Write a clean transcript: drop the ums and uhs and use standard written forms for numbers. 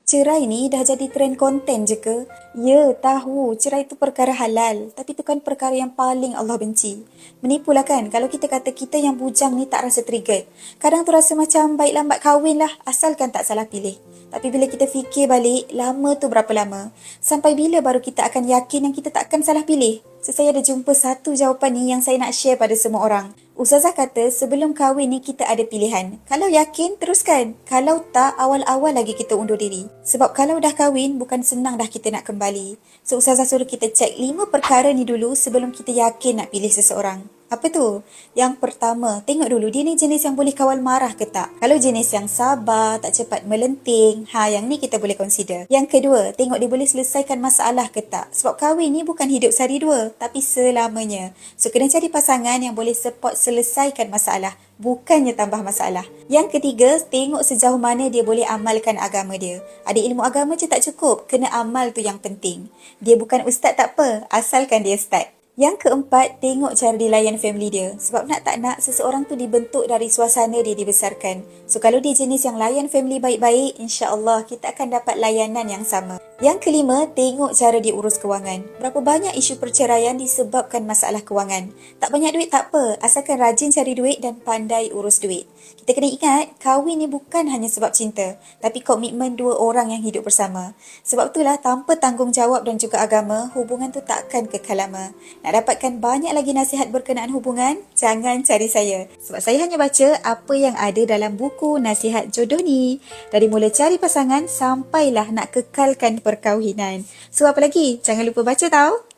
Cerai ni dah jadi trend konten je ke? Ya, tahu. Cerai tu perkara halal. Tapi tu kan perkara yang paling Allah benci. Menipulah kan kalau kita kata kita yang bujang ni tak rasa triggered. Kadang tu rasa macam baik lambat kahwin lah asalkan tak salah pilih. Tapi bila kita fikir balik, lama tu berapa lama? Sampai bila baru kita akan yakin yang kita tak akan salah pilih? Saya ada jumpa satu jawapan ni yang saya nak share pada semua orang. Ustazah kata sebelum kahwin ni kita ada pilihan. Kalau yakin, teruskan. Kalau tak, awal-awal lagi kita undur diri. Sebab kalau dah kahwin, bukan senang dah kita nak kembali. So, Ustazah suruh kita cek 5 perkara ni dulu sebelum kita yakin nak pilih seseorang. Apa tu? Yang pertama, tengok dulu dia ni jenis yang boleh kawal marah ke tak. Kalau jenis yang sabar, tak cepat melenting, yang ni kita boleh consider. Yang kedua, tengok dia boleh selesaikan masalah ke tak. Sebab kahwin ni bukan hidup sehari dua, tapi selamanya. So, kena cari pasangan yang boleh support selesaikan masalah, bukannya tambah masalah. Yang ketiga, tengok sejauh mana dia boleh amalkan agama dia. Ada ilmu agama je tak cukup, kena amal tu yang penting. Dia bukan ustaz tak apa, asalkan dia start. Yang keempat, tengok cara dia layan family dia. Sebab nak tak nak, seseorang tu dibentuk dari suasana dia dibesarkan. So, kalau dia jenis yang layan family baik-baik, insya-Allah kita akan dapat layanan yang sama. Yang kelima, tengok cara dia urus kewangan. Berapa banyak isu perceraian disebabkan masalah kewangan. Tak banyak duit tak apa, asalkan rajin cari duit dan pandai urus duit. Kita kena ingat, kahwin ni bukan hanya sebab cinta, tapi komitmen dua orang yang hidup bersama. Sebab itulah, tanpa tanggungjawab dan juga agama, hubungan tu takkan kekal lama. Nak dapatkan banyak lagi nasihat berkenaan hubungan, jangan cari saya. Sebab saya hanya baca apa yang ada dalam buku Nasihat Jodoh ni. Dari mula cari pasangan, sampailah nak kekalkan perkahwinan. So, apa lagi? Jangan lupa baca tau.